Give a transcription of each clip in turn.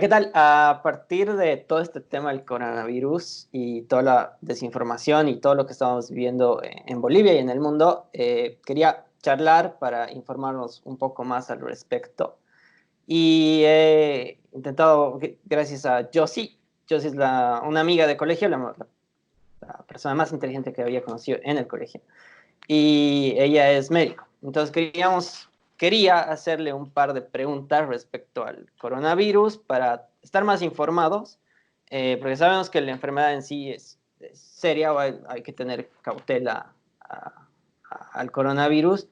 ¿Qué tal? A partir de todo este tema del coronavirus y toda la desinformación y todo lo que estamos viviendo en Bolivia y en el mundo, quería charlar para informarnos un poco más al respecto. Y he intentado, gracias a Josie. Josie es una amiga de colegio, la persona más inteligente que había conocido en el colegio. Y ella es médico. Entonces quería hacerle un par de preguntas respecto al coronavirus para estar más informados, porque sabemos que la enfermedad en sí es seria, o hay que tener cautela al coronavirus,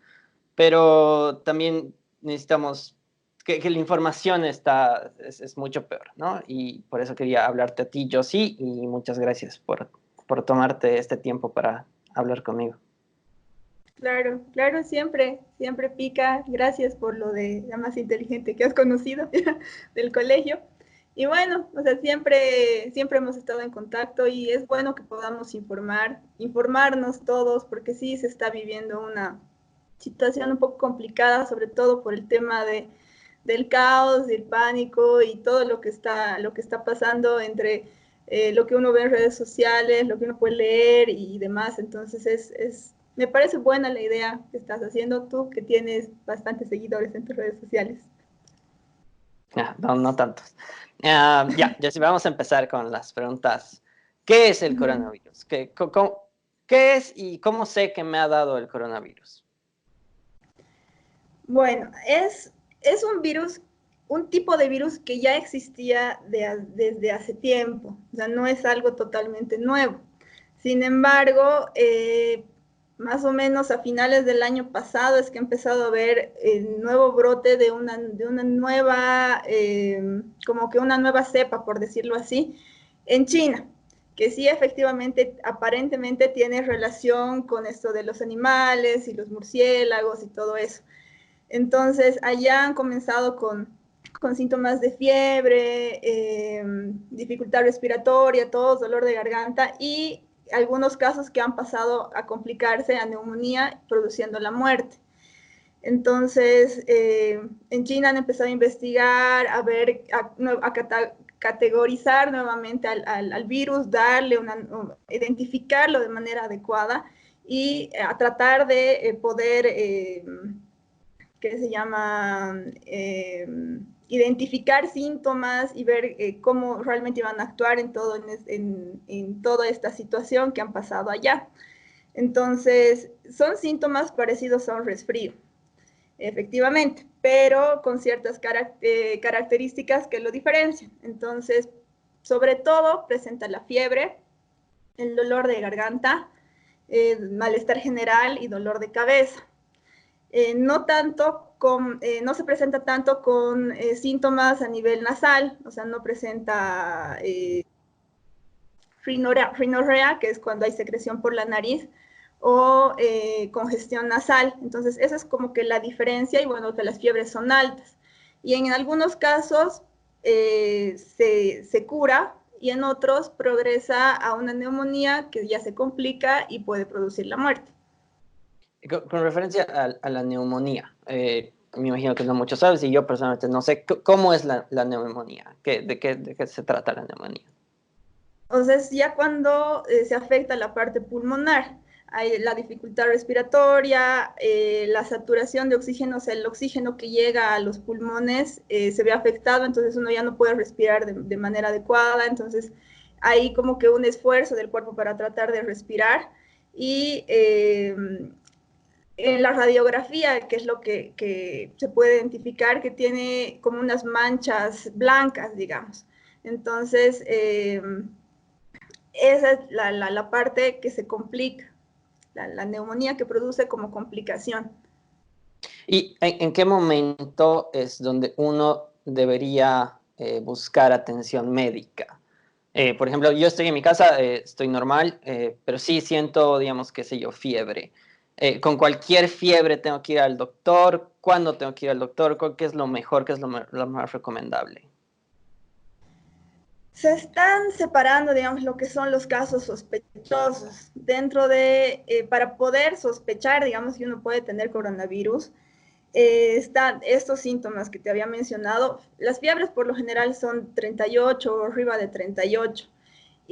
pero también necesitamos que la información es mucho peor, ¿no? Y por eso quería hablarte a ti, yo sí, y muchas gracias por tomarte este tiempo para hablar conmigo. Claro, claro, siempre, siempre pica. Gracias por lo de la más inteligente que has conocido del colegio. Y bueno, o sea, siempre hemos estado en contacto y es bueno que podamos informarnos todos, porque sí se está viviendo una situación un poco complicada, sobre todo por el tema del caos, del pánico y todo lo que está pasando entre lo que uno ve en redes sociales, lo que uno puede leer y demás. Entonces me parece buena la idea que estás haciendo tú, que tienes bastantes seguidores en tus redes sociales. No, no tantos. Ya, sí, vamos a empezar con las preguntas. ¿Qué es el coronavirus? ¿Qué es y cómo sé que me ha dado el coronavirus? Bueno, es un virus, un tipo de virus que ya existía desde hace tiempo, o sea, no es algo totalmente nuevo. Sin embargo, más o menos a finales del año pasado es que ha empezado a haber el nuevo brote de una nueva, como que una nueva cepa, por decirlo así, en China, que sí efectivamente, aparentemente tiene relación con esto de los animales y los murciélagos y todo eso. Entonces, allá han comenzado con síntomas de fiebre, dificultad respiratoria, tos, dolor de garganta y algunos casos que han pasado a complicarse a neumonía, produciendo la muerte. Entonces, en China han empezado a investigar, a ver, categorizar nuevamente al virus, identificarlo de manera adecuada y a tratar de poder que se llama identificar síntomas y ver cómo realmente iban a actuar en toda esta situación que han pasado allá. Entonces, son síntomas parecidos a un resfrío, efectivamente, pero con ciertas características que lo diferencian. Entonces, sobre todo, presenta la fiebre, el dolor de garganta, malestar general y dolor de cabeza. No se presenta tanto con síntomas a nivel nasal, o sea, no presenta rinorrea, que es cuando hay secreción por la nariz, o congestión nasal. Entonces, esa es como que la diferencia, y bueno, que las fiebres son altas. Y en algunos casos se cura, y en otros progresa a una neumonía que ya se complica y puede producir la muerte. Con referencia a la neumonía, me imagino que no mucho sabes y yo personalmente no sé cómo es la neumonía, de qué se trata la neumonía. Entonces, ya cuando se afecta la parte pulmonar, hay la dificultad respiratoria, la saturación de oxígeno, o sea, el oxígeno que llega a los pulmones se ve afectado, entonces uno ya no puede respirar de manera adecuada, entonces hay como que un esfuerzo del cuerpo para tratar de respirar. Y en la radiografía, que es lo que se puede identificar, que tiene como unas manchas blancas, digamos. Entonces, esa es la parte que se complica, la neumonía que produce como complicación. ¿Y en qué momento es donde uno debería buscar atención médica? Por ejemplo, yo estoy en mi casa, estoy normal, pero sí siento, digamos, qué sé yo, fiebre. Con cualquier fiebre tengo que ir al doctor. ¿Cuándo tengo que ir al doctor? ¿Qué es lo mejor? ¿Qué es lo más recomendable? Se están separando, digamos, lo que son los casos sospechosos. Dentro de, para poder sospechar, digamos, que uno puede tener coronavirus, están estos síntomas que te había mencionado. Las fiebres por lo general son 38 o arriba de 38.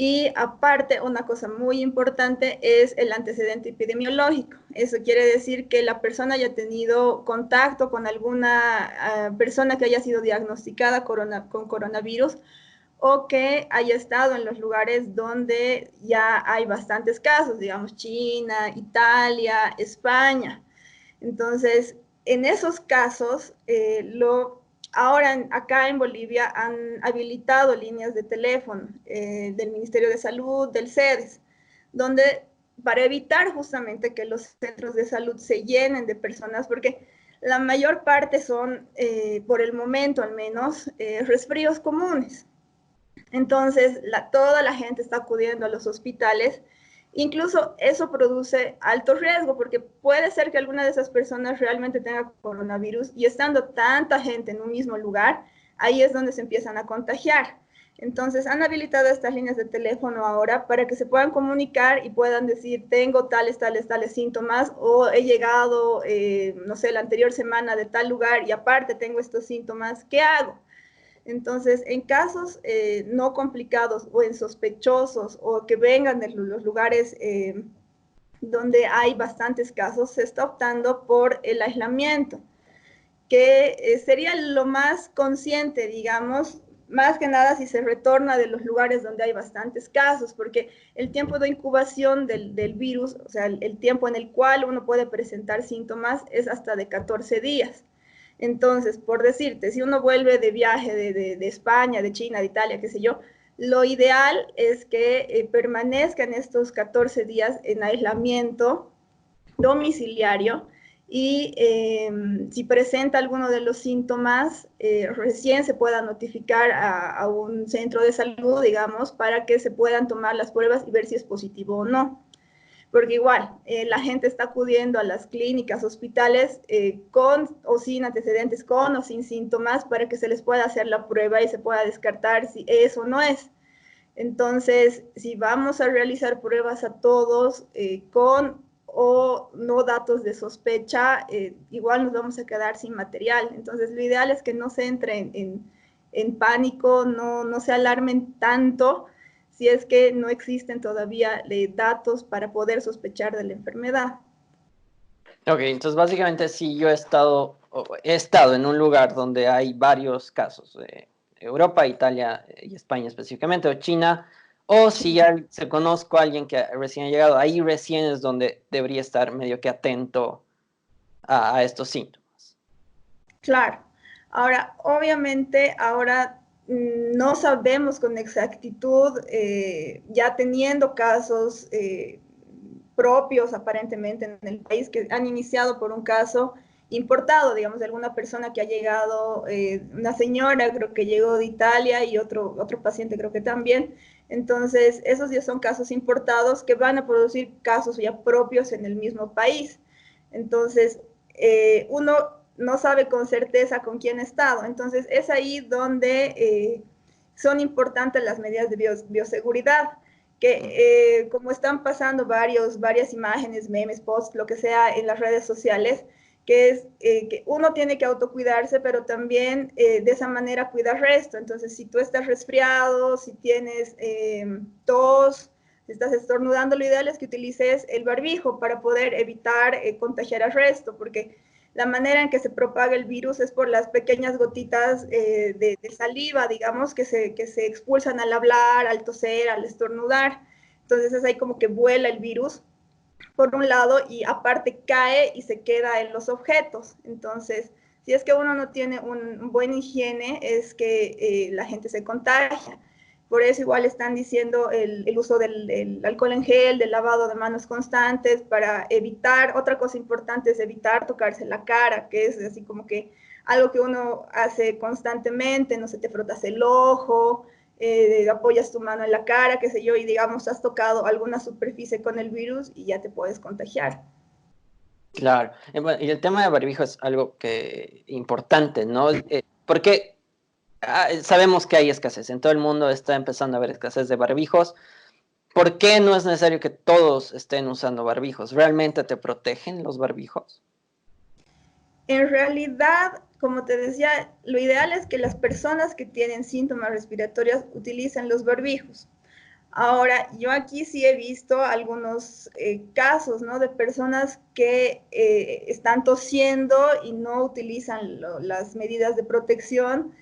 Y aparte, una cosa muy importante es el antecedente epidemiológico. Eso quiere decir que la persona haya tenido contacto con alguna persona que haya sido diagnosticada con coronavirus o que haya estado en los lugares donde ya hay bastantes casos, digamos China, Italia, España. Entonces, en esos casos, ahora acá en Bolivia han habilitado líneas de teléfono del Ministerio de Salud, del CEDES, donde para evitar justamente que los centros de salud se llenen de personas, porque la mayor parte son, por el momento al menos, resfríos comunes. Entonces, toda la gente está acudiendo a los hospitales. Incluso eso produce alto riesgo porque puede ser que alguna de esas personas realmente tenga coronavirus y estando tanta gente en un mismo lugar, ahí es donde se empiezan a contagiar. Entonces, han habilitado estas líneas de teléfono ahora para que se puedan comunicar y puedan decir, tengo tales, tales, tales síntomas o he llegado, no sé, la anterior semana de tal lugar y aparte tengo estos síntomas, ¿qué hago? Entonces, en casos no complicados o en sospechosos o que vengan de los lugares donde hay bastantes casos, se está optando por el aislamiento, que sería lo más consciente, digamos, más que nada si se retorna de los lugares donde hay bastantes casos, porque el tiempo de incubación del virus, o sea, el tiempo en el cual uno puede presentar síntomas es hasta de 14 días. Entonces, por decirte, si uno vuelve de viaje de España, de China, de Italia, qué sé yo, lo ideal es que permanezca en estos 14 días en aislamiento domiciliario y si presenta alguno de los síntomas, recién se pueda notificar a un centro de salud, digamos, para que se puedan tomar las pruebas y ver si es positivo o no. Porque igual, la gente está acudiendo a las clínicas, hospitales, con o sin antecedentes, con o sin síntomas, para que se les pueda hacer la prueba y se pueda descartar si es o no es. Entonces, si vamos a realizar pruebas a todos con o no datos de sospecha, igual nos vamos a quedar sin material. Entonces, lo ideal es que no se entre en pánico, no se alarmen tanto si es que no existen todavía datos para poder sospechar de la enfermedad. Ok, entonces básicamente si yo he estado en un lugar donde hay varios casos, Europa, Italia y España específicamente, o China, o si Sí, ya se conozco a alguien que recién ha llegado, ahí recién es donde debería estar medio que atento a estos síntomas. claro. Ahora, obviamente, ahora no sabemos con exactitud, ya teniendo casos propios aparentemente en el país que han iniciado por un caso importado, digamos, de alguna persona que ha llegado, una señora creo que llegó de Italia y otro paciente creo que también. Entonces, esos ya son casos importados que van a producir casos ya propios en el mismo país. Entonces, uno no sabe con certeza con quién ha estado. Entonces, es ahí donde son importantes las medidas de bioseguridad, que como están pasando varias imágenes, memes, posts, lo que sea en las redes sociales, que es que uno tiene que autocuidarse, pero también de esa manera cuidar el resto. Entonces, si tú estás resfriado, si tienes tos, si estás estornudando, lo ideal es que utilices el barbijo para poder evitar contagiar al resto, porque la manera en que se propaga el virus es por las pequeñas gotitas de saliva, digamos, que se expulsan al hablar, al toser, al estornudar. Entonces es ahí como que vuela el virus por un lado y aparte cae y se queda en los objetos. Entonces, si es que uno no tiene un buen higiene, es que la gente se contagia. Por eso igual están diciendo el uso del alcohol en gel, del lavado de manos constantes para evitar, otra cosa importante es evitar tocarse la cara, que es así como que algo que uno hace constantemente, no se te frotas el ojo, apoyas tu mano en la cara, qué sé yo, y digamos, has tocado alguna superficie con el virus y ya te puedes contagiar. Claro, bueno, y el tema de barbijo es algo que importante, ¿no? Porque sabemos que hay escasez, en todo el mundo está empezando a haber escasez de barbijos. ¿Por qué no es necesario que todos estén usando barbijos? ¿Realmente te protegen los barbijos? En realidad, como te decía, lo ideal es que las personas que tienen síntomas respiratorios utilicen los barbijos. Ahora, yo aquí sí he visto algunos casos, ¿no? De personas que están tosiendo y no utilizan las medidas de protección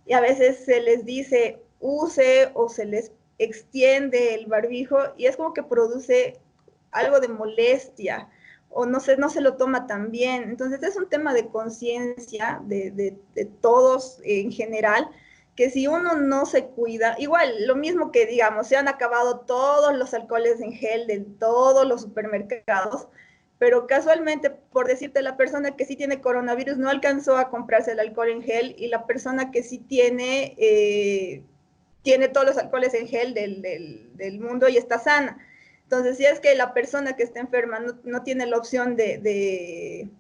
y a veces se les dice use o se les extiende el barbijo y es como que produce algo de molestia o no se lo toma tan bien. Entonces es un tema de conciencia de todos en general, que si uno no se cuida, igual lo mismo que digamos, se han acabado todos los alcoholes en gel de todos los supermercados, pero casualmente, por decirte, la persona que sí tiene coronavirus no alcanzó a comprarse el alcohol en gel y la persona que sí tiene todos los alcoholes en gel del mundo y está sana. Entonces, si es que la persona que está enferma no tiene la opción de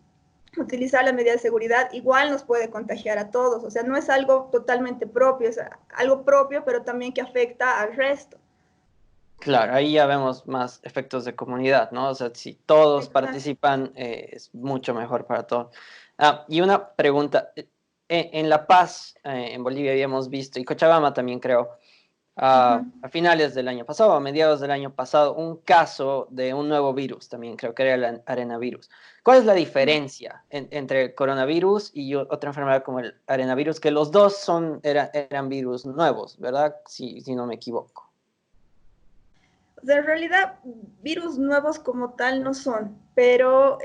utilizar las medidas de seguridad, igual nos puede contagiar a todos. O sea, no es algo totalmente propio, es algo propio, pero también que afecta al resto. Claro, ahí ya vemos más efectos de comunidad, ¿no? O sea, si todos Exacto. participan, es mucho mejor para todos. Y una pregunta, en La Paz, en Bolivia habíamos visto, y Cochabamba también creo, Uh-huh. a finales del año pasado, a mediados del año pasado, un caso de un nuevo virus también, creo que era el arenavirus. ¿Cuál es la diferencia entre el coronavirus y otra enfermedad como el arenavirus? Que los dos eran virus nuevos, ¿verdad? Si no me equivoco. O sea, en realidad, virus nuevos como tal no son, pero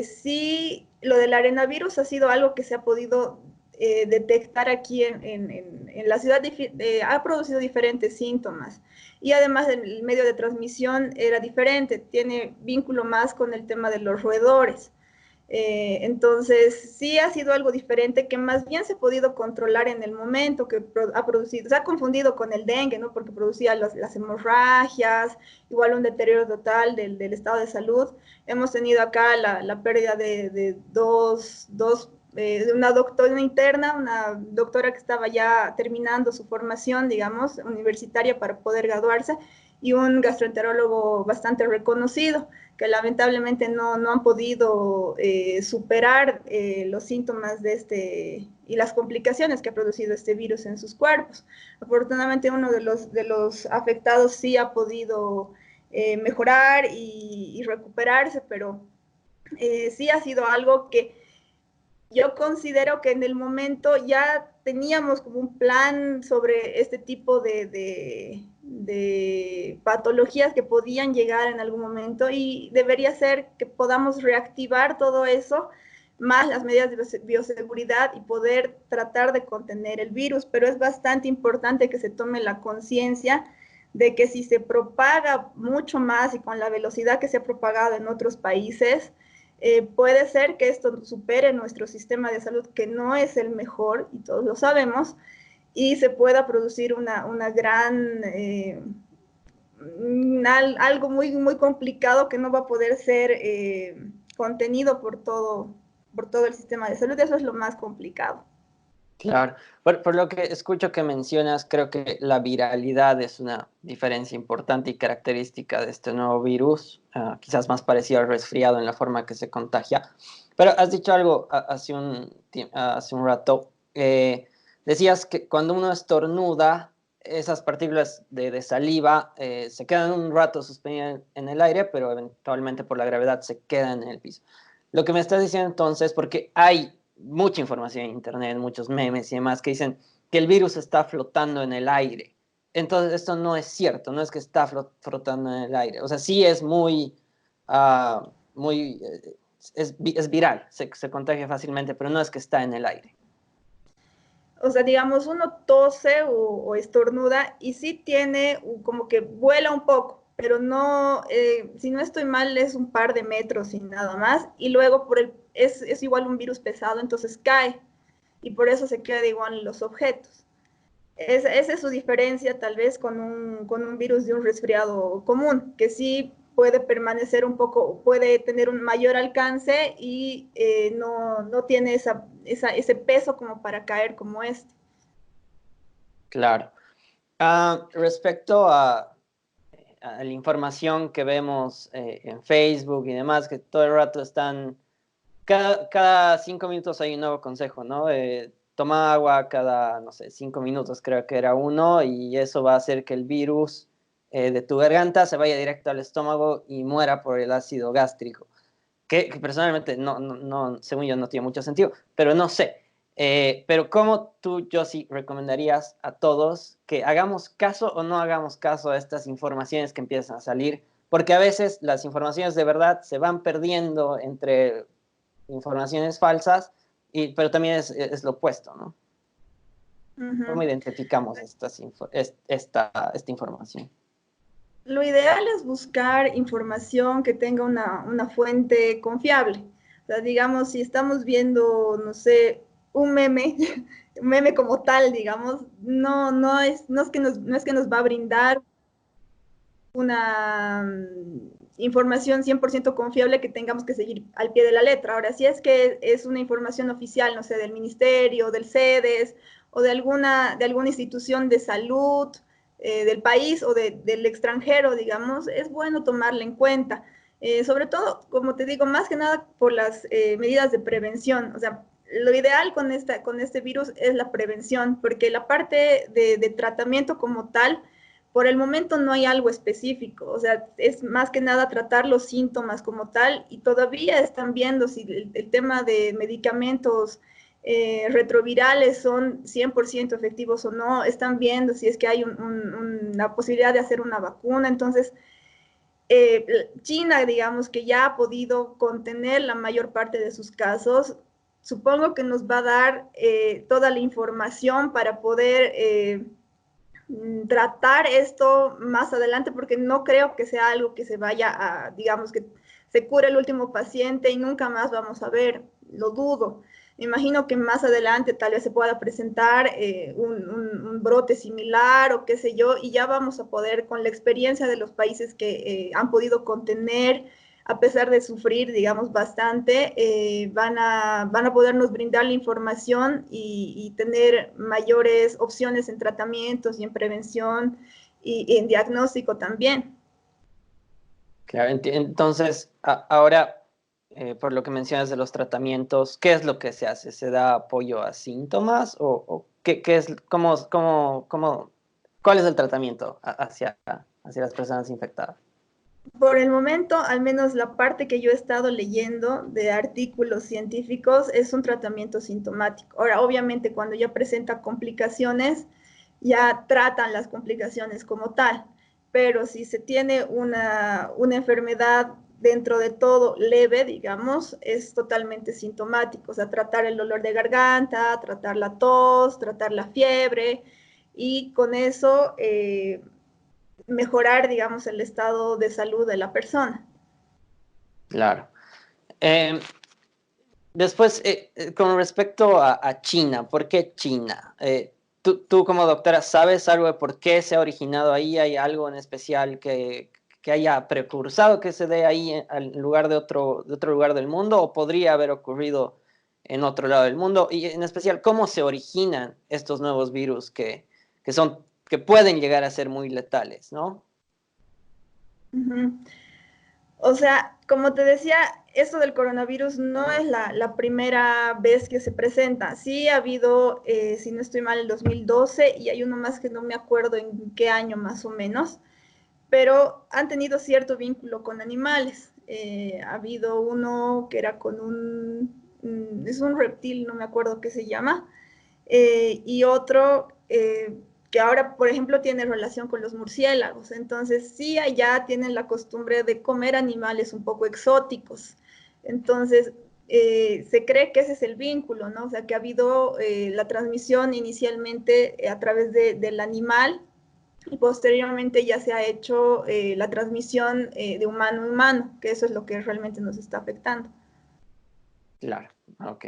sí, lo del arenavirus ha sido algo que se ha podido detectar aquí en la ciudad, ha producido diferentes síntomas. Y además el medio de transmisión era diferente, tiene vínculo más con el tema de los roedores. Entonces, sí ha sido algo diferente que más bien se ha podido controlar en el momento que ha producido, se ha confundido con el dengue, ¿no? Porque producía las hemorragias, igual un deterioro total del estado de salud. Hemos tenido acá la pérdida de de una doctora interna, una doctora que estaba ya terminando su formación, digamos, universitaria para poder graduarse, y un gastroenterólogo bastante reconocido que lamentablemente no han podido superar los síntomas de y las complicaciones que ha producido este virus en sus cuerpos. Afortunadamente uno de los afectados sí ha podido mejorar y recuperarse, pero sí ha sido algo que yo considero que en el momento ya teníamos como un plan sobre este tipo de patologías que podían llegar en algún momento y debería ser que podamos reactivar todo eso, más las medidas de bioseguridad y poder tratar de contener el virus, pero es bastante importante que se tome la conciencia de que si se propaga mucho más y con la velocidad que se ha propagado en otros países, puede ser que esto supere nuestro sistema de salud, que no es el mejor, y todos lo sabemos, y se pueda producir una gran, algo muy complicado que no va a poder ser contenido por todo el sistema de salud. Eso es lo más complicado. Claro, por lo que escucho que mencionas, creo que la viralidad es una diferencia importante y característica de este nuevo virus, quizás más parecido al resfriado en la forma que se contagia. Pero has dicho algo hace un rato, decías que cuando uno estornuda, esas partículas de saliva se quedan un rato suspendidas en el aire, pero eventualmente por la gravedad se quedan en el piso. Lo que me estás diciendo entonces, porque hay mucha información en internet, muchos memes y demás que dicen que el virus está flotando en el aire. Entonces, esto no es cierto, no es que está flotando en el aire. O sea, sí es muy, es viral, se contagia fácilmente, pero no es que está en el aire. O sea, digamos, uno tose o estornuda y sí tiene como que vuela un poco, pero no, si no estoy mal, es un par de metros y nada más. Y luego es igual un virus pesado, entonces cae y por eso se queda igual en los objetos. Esa es su diferencia tal vez con un virus de un resfriado común, que sí puede permanecer un poco, puede tener un mayor alcance y no tiene ese peso como para caer como este. Claro. Respecto a la información que vemos en Facebook y demás, que todo el rato están cada 5 minutos hay un nuevo consejo, ¿no? Toma agua cada, no sé, 5 minutos creo que era uno, y eso va a hacer que el virus de tu garganta se vaya directo al estómago y muera por el ácido gástrico. Que personalmente, según yo, no tiene mucho sentido, pero no sé. Pero ¿cómo tú, Josie, recomendarías a todos que hagamos caso o no hagamos caso a estas informaciones que empiezan a salir? Porque a veces las informaciones de verdad se van perdiendo entre informaciones falsas, pero también es lo opuesto, ¿no? ¿Cómo Ujú. identificamos esta información? Lo ideal es buscar información que tenga una fuente confiable. O sea, digamos, si estamos viendo, no sé, un meme, un meme como tal, digamos, no es que nos va a brindar una información 100% confiable que tengamos que seguir al pie de la letra. Ahora, si es que es una información oficial, no sé, del ministerio, del CEDES o de alguna institución de salud del país o del extranjero, digamos, es bueno tomarla en cuenta. Sobre todo, como te digo, más que nada por las medidas de prevención. O sea, lo ideal con este virus es la prevención, porque la parte de tratamiento como tal, por el momento no hay algo específico, o sea, es más que nada tratar los síntomas como tal, y todavía están viendo si el tema de medicamentos retrovirales son 100% efectivos o no, están viendo si es que hay una posibilidad de hacer una vacuna. Entonces, China, digamos que ya ha podido contener la mayor parte de sus casos, supongo que nos va a dar toda la información para poder tratar esto más adelante, porque no creo que sea algo que se vaya a, digamos, que se cure el último paciente y nunca más vamos a ver, lo dudo. Me imagino que más adelante tal vez se pueda presentar un brote similar o qué sé yo, y ya vamos a poder, con la experiencia de los países que han podido contener, a pesar de sufrir, digamos, bastante, van a podernos brindar la información y tener mayores opciones en tratamientos y en prevención y en diagnóstico también. Claro, entonces, ahora, por lo que mencionas de los tratamientos, ¿qué es lo que se hace? ¿Se da apoyo a síntomas o qué es, cuál es el tratamiento hacia las personas infectadas? Por el momento, al menos la parte que yo he estado leyendo de artículos científicos es un tratamiento sintomático. Ahora, obviamente, cuando ya presenta complicaciones, ya tratan las complicaciones como tal, pero si se tiene una enfermedad dentro de todo leve, digamos, es totalmente sintomático. O sea, tratar el dolor de garganta, tratar la tos, tratar la fiebre, y con eso mejorar, digamos, el estado de salud de la persona. Claro. Eh, Después, con respecto a China, ¿por qué China? Tú como doctora, ¿sabes algo de por qué se ha originado ahí? ¿Hay algo en especial que haya precursado que se dé ahí al lugar de otro lugar del mundo? ¿O podría haber ocurrido en otro lado del mundo? Y en especial, ¿cómo se originan estos nuevos virus que pueden llegar a ser muy letales, ¿no? Uh-huh. O sea, como te decía, esto del coronavirus no es la primera vez que se presenta. Sí ha habido, si no estoy mal, el 2012, y hay uno más que no me acuerdo en qué año más o menos, pero han tenido cierto vínculo con animales. Ha habido uno que era con es un reptil, no me acuerdo qué se llama, y otro que ahora, por ejemplo, tiene relación con los murciélagos. Entonces, sí, allá tienen la costumbre de comer animales un poco exóticos. Entonces, se cree que ese es el vínculo, ¿no? O sea, que ha habido la transmisión inicialmente a través del animal, y posteriormente ya se ha hecho la transmisión de humano a humano, que eso es lo que realmente nos está afectando. Claro, ok.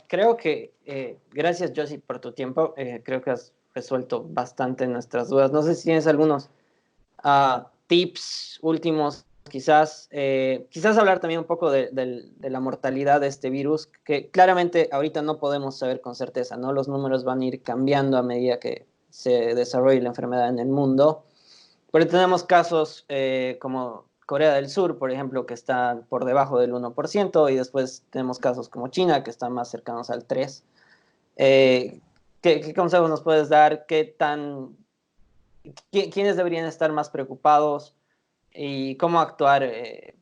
Creo que, gracias Josie por tu tiempo. Creo que has resuelto bastante nuestras dudas. No sé si tienes algunos tips últimos, quizás hablar también un poco de la mortalidad de este virus, que claramente ahorita no podemos saber con certeza, ¿no? Los números van a ir cambiando a medida que se desarrolle la enfermedad en el mundo, pero tenemos casos Corea del Sur, por ejemplo, que está por debajo del 1%, y después tenemos casos como China, que están más cercanos al 3%. ¿Qué consejos nos puedes dar? ¿Quiénes deberían estar más preocupados y cómo actuar?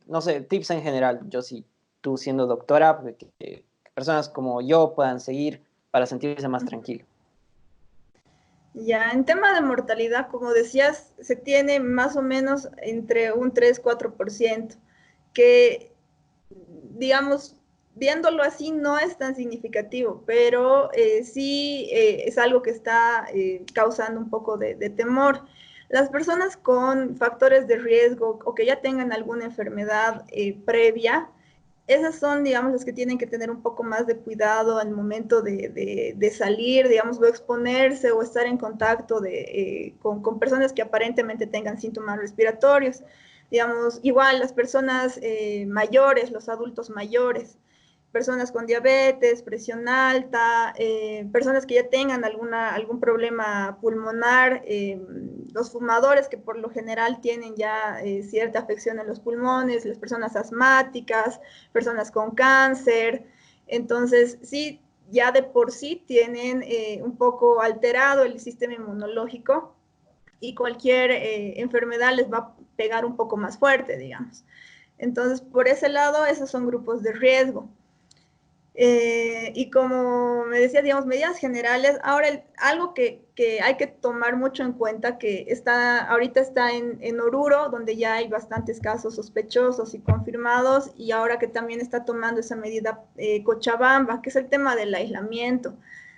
No sé, tips en general. Yo, si tú siendo doctora, pues, que personas como yo puedan seguir para sentirse más tranquilo. Ya, en tema de mortalidad, como decías, se tiene más o menos entre un 3-4%, que, digamos, viéndolo así no es tan significativo, pero sí es algo que está causando un poco de temor. Las personas con factores de riesgo o que ya tengan alguna enfermedad previa, esas son, digamos, las que tienen que tener un poco más de cuidado al momento de salir, digamos, o exponerse o estar en contacto con personas que aparentemente tengan síntomas respiratorios. Digamos, igual las personas mayores, los adultos mayores, personas con diabetes, presión alta, personas que ya tengan algún problema pulmonar, los fumadores que por lo general tienen ya cierta afección en los pulmones, las personas asmáticas, personas con cáncer. Entonces, sí, ya de por sí tienen un poco alterado el sistema inmunológico y cualquier enfermedad les va a pegar un poco más fuerte, digamos. Entonces, por ese lado, esos son grupos de riesgo. Y como me decía, digamos, medidas generales, ahora algo que hay que tomar mucho en cuenta, que ahorita está en Oruro, donde ya hay bastantes casos sospechosos y confirmados, y ahora que también está tomando esa medida Cochabamba, que es el tema del aislamiento.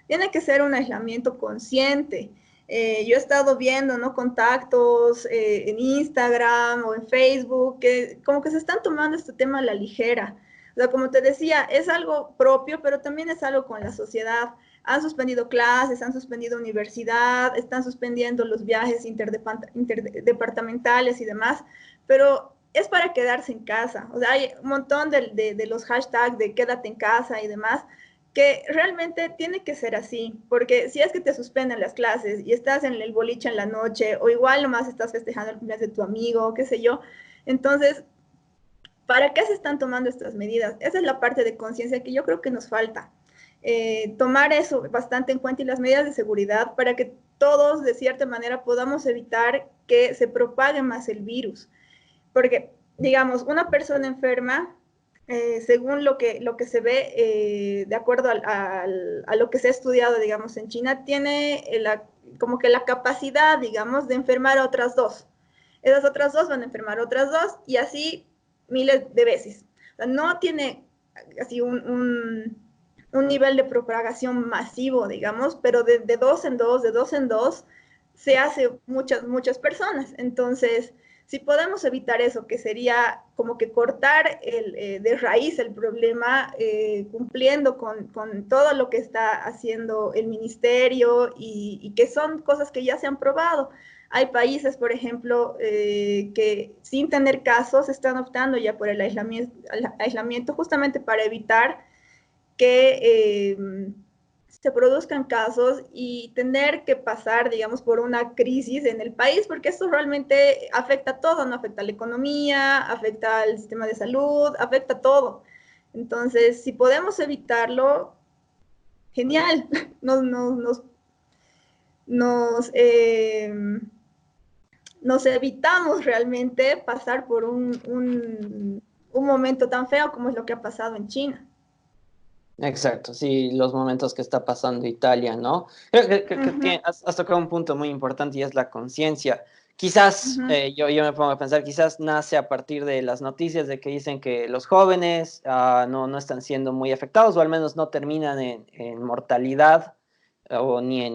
Tiene que ser un aislamiento consciente. Yo he estado viendo, ¿no?, contactos en Instagram o en Facebook, que como que se están tomando este tema a la ligera. O sea, como te decía, es algo propio, pero también es algo con la sociedad. Han suspendido clases, han suspendido universidad, están suspendiendo los viajes interdepartamentales y demás, pero es para quedarse en casa. O sea, hay un montón de los hashtags de quédate en casa y demás, que realmente tiene que ser así, porque si es que te suspenden las clases y estás en el boliche en la noche, o igual nomás estás festejando el cumpleaños de tu amigo, qué sé yo, entonces ¿para qué se están tomando estas medidas? Esa es la parte de conciencia que yo creo que nos falta. Tomar eso bastante en cuenta y las medidas de seguridad para que todos, de cierta manera, podamos evitar que se propague más el virus. Porque, digamos, una persona enferma, según lo que se ve, de acuerdo a lo que se ha estudiado, digamos, en China, tiene como que la capacidad, digamos, de enfermar a otras dos. Esas otras dos van a enfermar a otras dos y así miles de veces. O sea, no tiene así un nivel de propagación masivo, digamos, pero de dos en dos, de dos en dos, se hace muchas personas. Entonces, si podemos evitar eso, que sería como que cortar de raíz el problema, cumpliendo con todo lo que está haciendo el ministerio y que son cosas que ya se han probado. Hay países, por ejemplo, que sin tener casos están optando ya por el aislamiento justamente para evitar que se produzcan casos y tener que pasar, digamos, por una crisis en el país, porque esto realmente afecta a todo, ¿no? Afecta a la economía, afecta al sistema de salud, afecta a todo. Entonces, si podemos evitarlo, genial. Nos, nos evitamos realmente pasar por un momento tan feo como es lo que ha pasado en China. Exacto, sí, los momentos que está pasando Italia, ¿no? Creo que Ujú, has tocado un punto muy importante, y es la conciencia. Quizás, ujú. yo me pongo a pensar, quizás nace a partir de las noticias de que dicen que los jóvenes no están siendo muy afectados, o al menos no terminan en mortalidad, o ni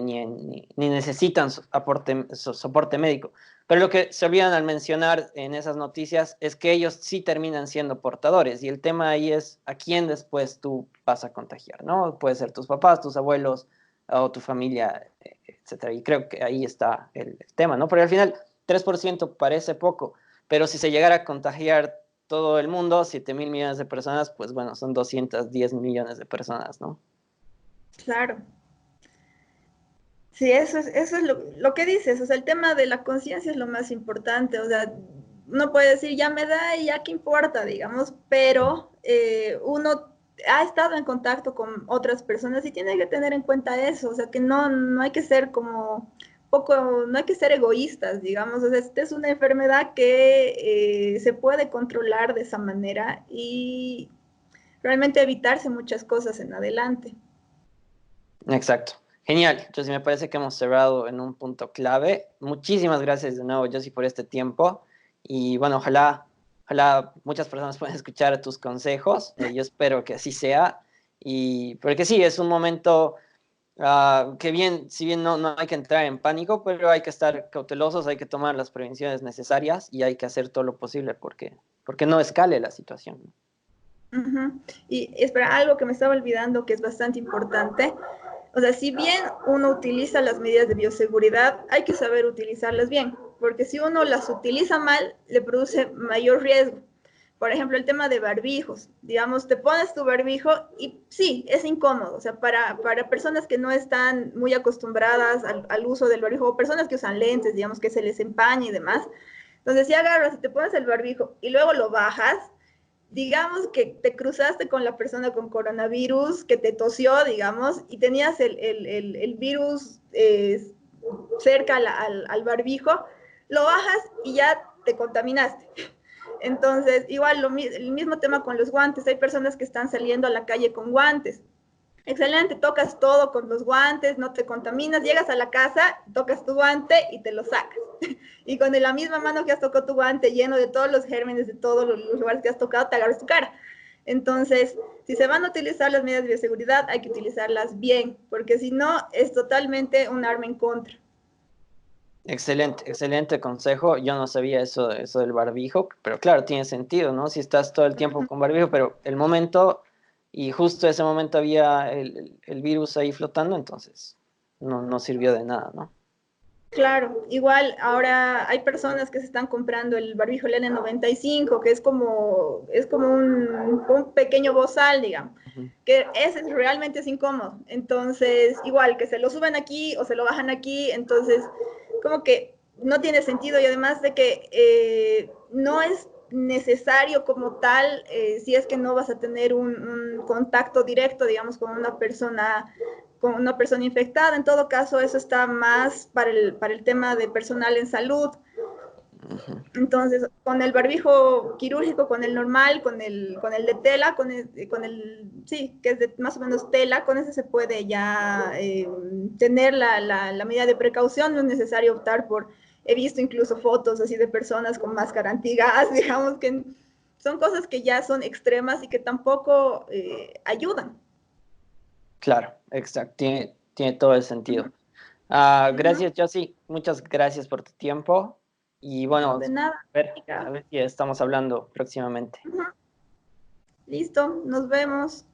necesitan soporte médico. Pero lo que se olvidan al mencionar en esas noticias es que ellos sí terminan siendo portadores, y el tema ahí es a quién después tú vas a contagiar, ¿no? Puede ser tus papás, tus abuelos, o tu familia, etcétera. Y creo que ahí está el tema, ¿no? Porque al final 3% parece poco, pero si se llegara a contagiar todo el mundo, 7.000 millones de personas, pues bueno, son 210 millones de personas, ¿no? Claro. Sí, eso es lo que dices, o sea, el tema de la conciencia es lo más importante, o sea, uno puede decir, ya me da y ya qué importa, digamos, pero uno ha estado en contacto con otras personas y tiene que tener en cuenta eso, o sea, que no hay que ser como poco, no hay que ser egoístas, digamos, o sea, esta es una enfermedad que se puede controlar de esa manera y realmente evitarse muchas cosas en adelante. Exacto. Genial. Josie, me parece que hemos cerrado en un punto clave. Muchísimas gracias de nuevo, Josie, por este tiempo. Y bueno, ojalá muchas personas puedan escuchar tus consejos. Yo espero que así sea. Y porque sí, es un momento que bien, si bien no hay que entrar en pánico, pero hay que estar cautelosos, hay que tomar las prevenciones necesarias y hay que hacer todo lo posible porque no escale la situación. Ujú. Y espera, algo que me estaba olvidando que es bastante importante. O sea, si bien uno utiliza las medidas de bioseguridad, hay que saber utilizarlas bien, porque si uno las utiliza mal, le produce mayor riesgo. Por ejemplo, el tema de barbijos. Digamos, te pones tu barbijo y sí, es incómodo. O sea, para personas que no están muy acostumbradas al uso del barbijo, o personas que usan lentes, digamos, que se les empaña y demás. Entonces, si agarras y te pones el barbijo y luego lo bajas, digamos que te cruzaste con la persona con coronavirus, que te tosió, digamos, y tenías el virus cerca al barbijo, lo bajas y ya te contaminaste. Entonces, igual el mismo tema con los guantes. Hay personas que están saliendo a la calle con guantes. Excelente, tocas todo con los guantes, no te contaminas, llegas a la casa, tocas tu guante y te lo sacas. Y con la misma mano que has tocado tu guante, lleno de todos los gérmenes de todos los lugares que has tocado, te agarras tu cara. Entonces, si se van a utilizar las medidas de bioseguridad, hay que utilizarlas bien, porque si no, es totalmente un arma en contra. Excelente, excelente consejo. Yo no sabía eso del barbijo, pero claro, tiene sentido, ¿no? Si estás todo el tiempo con barbijo, pero el momento, y justo ese momento había el virus ahí flotando, entonces no sirvió de nada, ¿no? Claro, igual ahora hay personas que se están comprando el barbijo el N95, que es como un pequeño bozal, digamos, Ujú. que ese realmente es incómodo. Entonces, igual que se lo suben aquí o se lo bajan aquí, entonces como que no tiene sentido y además de que no es necesario como tal si es que no vas a tener un contacto directo, digamos, con una persona infectada. En todo caso, eso está más para el tema de personal en salud. Ujú. Entonces, con el barbijo quirúrgico, con el normal, con el de tela, sí, que es de más o menos tela, con ese se puede ya tener la medida de precaución, no es necesario optar por, he visto incluso fotos así de personas con máscara antigas, digamos que son cosas que ya son extremas y que tampoco ayudan. Claro, exacto, tiene todo el sentido. Uh -huh. Gracias, Josie, muchas gracias por tu tiempo y No, bueno, de nada. a ver si estamos hablando próximamente. Uh -huh. Listo, nos vemos.